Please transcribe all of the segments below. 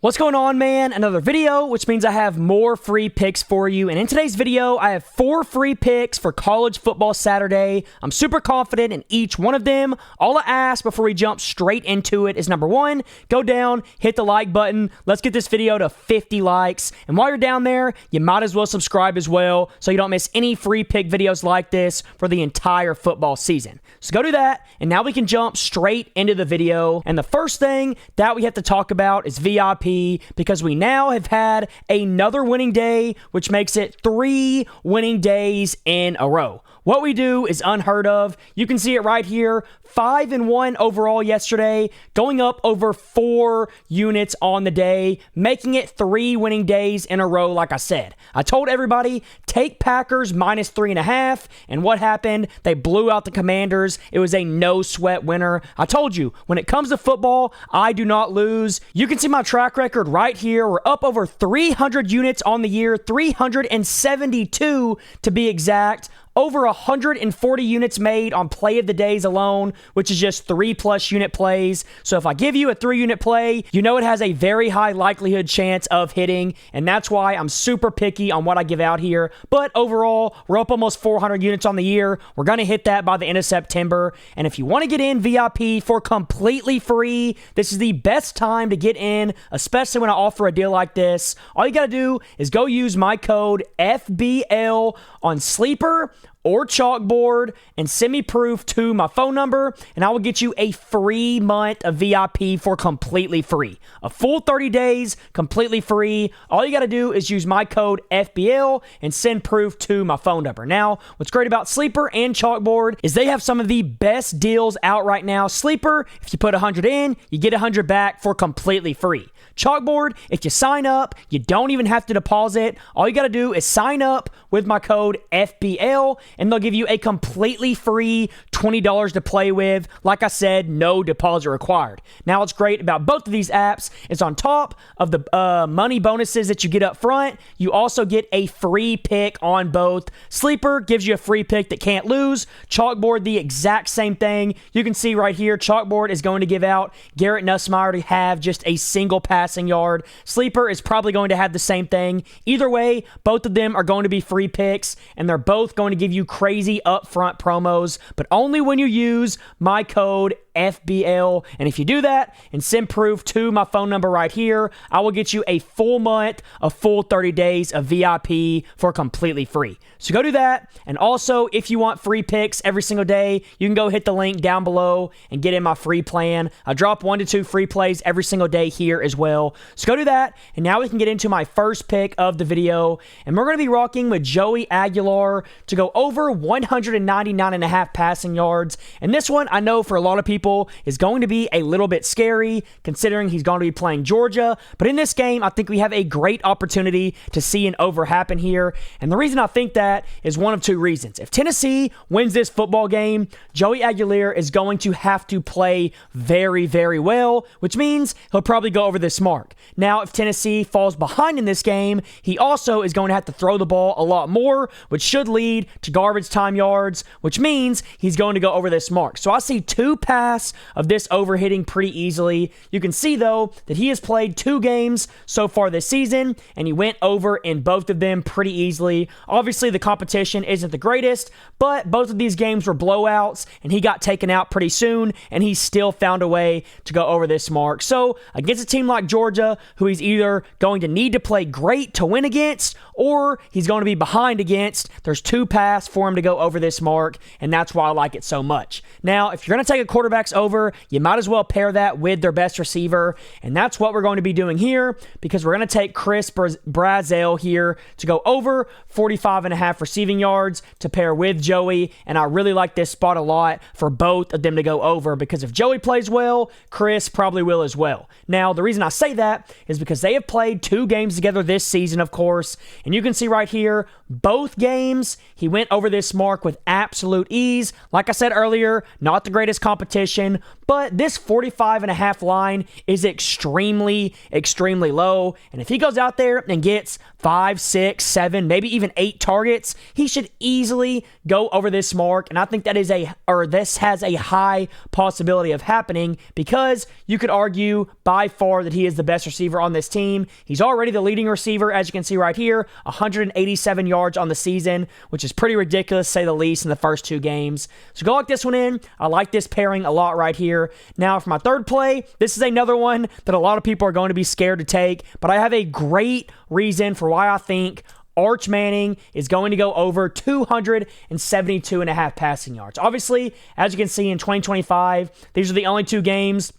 What's going on, man? Another video, which means I have more free picks for you. And in today's video, I have 4 free picks for college football Saturday. I'm super confident in each one of them. All I ask before we jump straight into it is number 1, go down, hit the like button. Let's get this video to 50 likes. And while you're down there, you might as well subscribe as well so you don't miss any free pick videos like this for the entire football season. So go do that. And now we can jump straight into the video. And the first thing that we have to talk about is VIP, because we now have had another winning day, which makes it 3 winning days in a row. What we do is unheard of. You can see it right here. 5-1 overall yesterday, going up over 4 units on the day, making it 3 winning days in a row, like I said. I told everybody, take Packers minus 3.5, and what happened? They blew out the Commanders. It was a no-sweat winner. I told you, when it comes to football, I do not lose. You can see my track record right here. We're up over 300 units on the year, 372 to be exact. Over 140 units made on play of the days alone, which is just 3+ unit plays. So if I give you a 3-unit play, you know it has a very high likelihood chance of hitting, and that's why I'm super picky on what I give out here. But overall, we're up almost 400 units on the year. We're going to hit that by the end of September. And if you want to get in VIP for completely free, this is the best time to get in, especially when I offer a deal like this. All you got to do is go use my code FBL on Sleeper or Chalkboard and send me proof to my phone number, and I will get you a free month of VIP for completely free. A full 30 days, completely free. All you got to do is use my code FBL and send proof to my phone number. Now, what's great about Sleeper and Chalkboard is they have some of the best deals out right now. Sleeper, if you put 100 in, you get 100 back for completely free. Chalkboard, if you sign up, you don't even have to deposit. All you got to do is sign up with my code FBL, and they'll give you a completely free $20 to play with. Like I said, no deposit required. Now, what's great about both of these apps is on top of the money bonuses that you get up front, you also get a free pick on both. Sleeper gives you a free pick that can't lose. Chalkboard, the exact same thing. You can see right here, Chalkboard is going to give out Garrett Nussmeier to have just a single passing yard. Sleeper is probably going to have the same thing. Either way, both of them are going to be free picks, and they're both going to give you crazy upfront promos, but only when you use my code FBL. And if you do that and send proof to my phone number right here, I will get you a full month, a full 30 days of VIP for completely free. So go do that. And also, if you want free picks every single day, you can go hit the link down below and get in my free plan. I drop 1 to 2 free plays every single day here as well. So go do that. And now we can get into my first pick of the video. And we're going to be rocking with Joey Aguilar to go over 199.5 passing yards. And this one, I know for a lot of people, is going to be a little bit scary considering he's going to be playing Georgia. But in this game, I think we have a great opportunity to see an over happen here. And the reason I think that is one of 2 reasons. If Tennessee wins this football game, Joey Aguilar is going to have to play very, very well, which means he'll probably go over this mark. Now, if Tennessee falls behind in this game, he also is going to have to throw the ball a lot more, which should lead to garbage time yards, which means he's going to go over this mark. So I see 2 passes of this over hitting pretty easily. You can see, though, that he has played 2 games so far this season, and he went over in both of them pretty easily. Obviously, the competition isn't the greatest, but both of these games were blowouts, and he got taken out pretty soon, and he still found a way to go over this mark. So, against a team like Georgia, who he's either going to need to play great to win against, or he's going to be behind against, there's 2 passes for him to go over this mark, and that's why I like it so much. Now, if you're going to take a quarterback's over, you might as well pair that with their best receiver, and that's what we're going to be doing here, because we're going to take Chris Brazzell here to go over 45.5 receiving yards to pair with Joey, and I really like this spot a lot for both of them to go over, because if Joey plays well, Chris probably will as well. Now, the reason I say that is because they have played 2 games together this season, of course, and you can see right here, Both games, he went over this mark with absolute ease. Like I said earlier, not the greatest competition, but this 45.5 line is extremely, extremely low. And if he goes out there and gets 5, 6, 7, maybe even 8 targets, he should easily go over this mark. And I think this has a high possibility of happening because you could argue by far that he is the best receiver on this team. He's already the leading receiver, as you can see right here, 187 yards on the season, which is pretty ridiculous, to say the least, in the first 2 games. So go lock this one in. I like this pairing a lot right here. Now, for my third play, this is another one that a lot of people are going to be scared to take, but I have a great reason for why I think Arch Manning is going to go over 272.5 passing yards. Obviously, as you can see in 2025, these are the only 2 games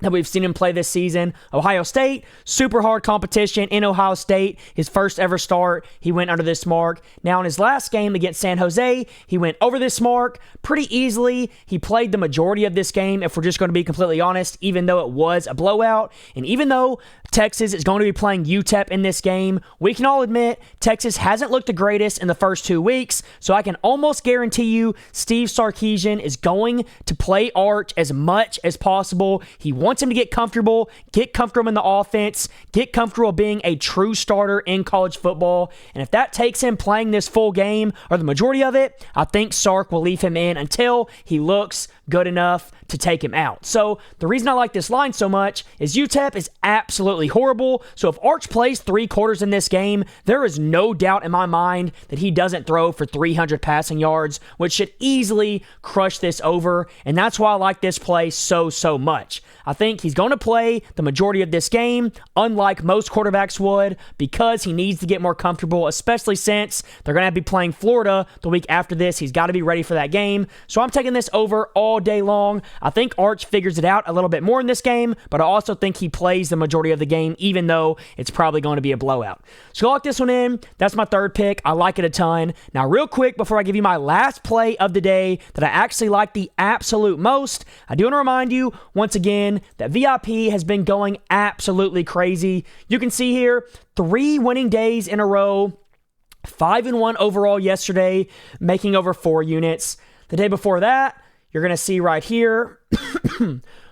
that we've seen him play this season. Ohio State, super hard competition in Ohio State. His first ever start, he went under this mark. Now in his last game against San Jose, he went over this mark pretty easily. He played the majority of this game, if we're just going to be completely honest, even though it was a blowout. And even though Texas is going to be playing UTEP in this game, we can all admit Texas hasn't looked the greatest in the first 2 weeks, so I can almost guarantee you Steve Sarkisian is going to play Arch as much as possible. He wants him to get comfortable in the offense, get comfortable being a true starter in college football. And if that takes him playing this full game or the majority of it, I think Sark will leave him in until he looks good enough to take him out. So the reason I like this line so much is UTEP is absolutely horrible. So if Arch plays 3 quarters in this game, there is no doubt in my mind that he doesn't throw for 300 passing yards, which should easily crush this over. And that's why I like this play so much. I think he's going to play the majority of this game, unlike most quarterbacks would, because he needs to get more comfortable, especially since they're going to be playing Florida the week after this. He's got to be ready for that game. So I'm taking this over all day long. I think Arch figures it out a little bit more in this game, but I also think he plays the majority of the game, even though it's probably going to be a blowout. So lock this one in. That's my third pick. I like it a ton. Now, real quick, before I give you my last play of the day that I actually like the absolute most, I do want to remind you, once again, that VIP has been going absolutely crazy. You can see here, 3 winning days in a row, 5-1 overall yesterday, making over 4 units. The day before that, you're going to see right here,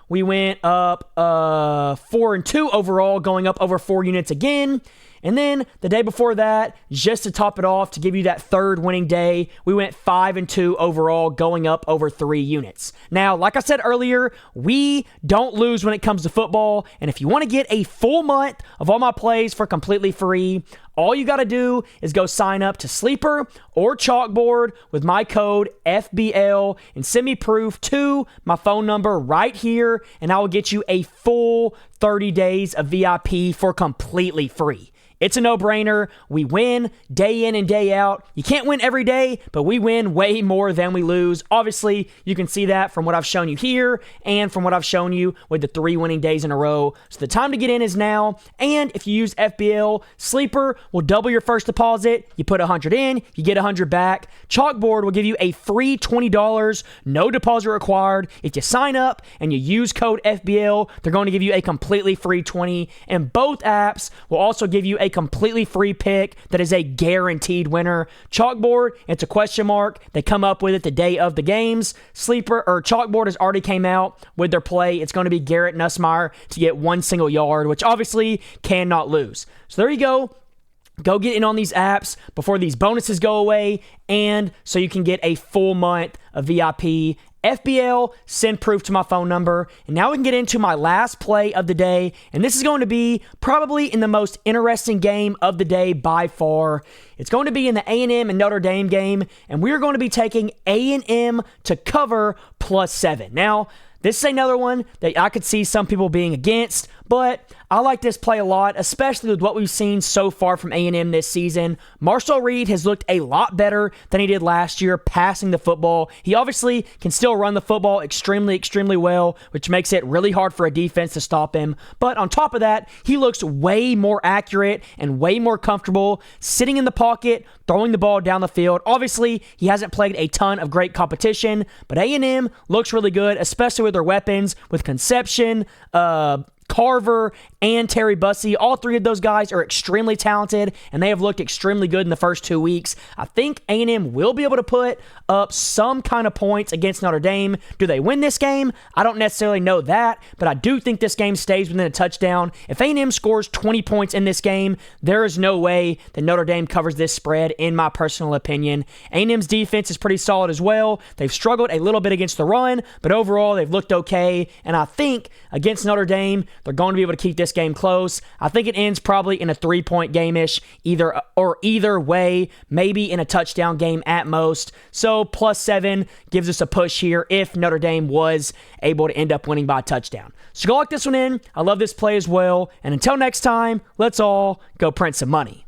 we went up 4-2 overall, going up over 4 units again. And then the day before that, just to top it off, to give you that third winning day, we went 5-2 overall, going up over 3 units. Now, like I said earlier, we don't lose when it comes to football. And if you want to get a full month of all my plays for completely free, all you got to do is go sign up to Sleeper or Chalkboard with my code FBL and send me proof to my phone number right here, and I will get you a full 30 days of VIP for completely free. It's a no-brainer. We win day in and day out. You can't win every day, but we win way more than we lose. Obviously, you can see that from what I've shown you here and from what I've shown you with the 3 winning days in a row. So the time to get in is now. And if you use FBL, Sleeper will double your first deposit. You put $100 in, you get $100 back. Chalkboard will give you a free $20, no deposit required. If you sign up and you use code FBL, they're going to give you a completely free $20. And both apps will also give you a completely free pick that is a guaranteed winner. Chalkboard, it's a question mark. They come up with it the day of the games. Sleeper or Chalkboard has already came out with their play. It's going to be Garrett Nussmeier to get 1 single yard, which obviously cannot lose. So there you go. Go get in on these apps before these bonuses go away, and so you can get a full month of VIP. FBL, send proof to my phone number. And now we can get into my last play of the day, and this is going to be probably in the most interesting game of the day by far. It's going to be in the A&M and Notre Dame game, and we're going to be taking A&M to cover +7. Now, this is another one that I could see some people being against, but I like this play a lot, especially with what we've seen so far from A&M this season. Marshall Reed has looked a lot better than he did last year passing the football. He obviously can still run the football extremely well, which makes it really hard for a defense to stop him. But on top of that, he looks way more accurate and way more comfortable sitting in the pocket, throwing the ball down the field. Obviously, he hasn't played a ton of great competition, but A&M looks really good, especially with their weapons, with Conception, Carver and Terry Bussey. All three of those guys are extremely talented, and they have looked extremely good in the first 2 weeks. I think A&M will be able to put up some kind of points against Notre Dame. Do they win this game? I don't necessarily know that, but I do think this game stays within a touchdown. If A&M scores 20 points in this game, there is no way that Notre Dame covers this spread, in my personal opinion. A&M's defense is pretty solid as well. They've struggled a little bit against the run, but overall they've looked okay, and I think against Notre Dame, they're going to be able to keep this game close. I think it ends probably in a 3-point game-ish, either way, maybe in a touchdown game at most. So +7 gives us a push here if Notre Dame was able to end up winning by a touchdown. So go lock this one in. I love this play as well. And until next time, let's all go print some money.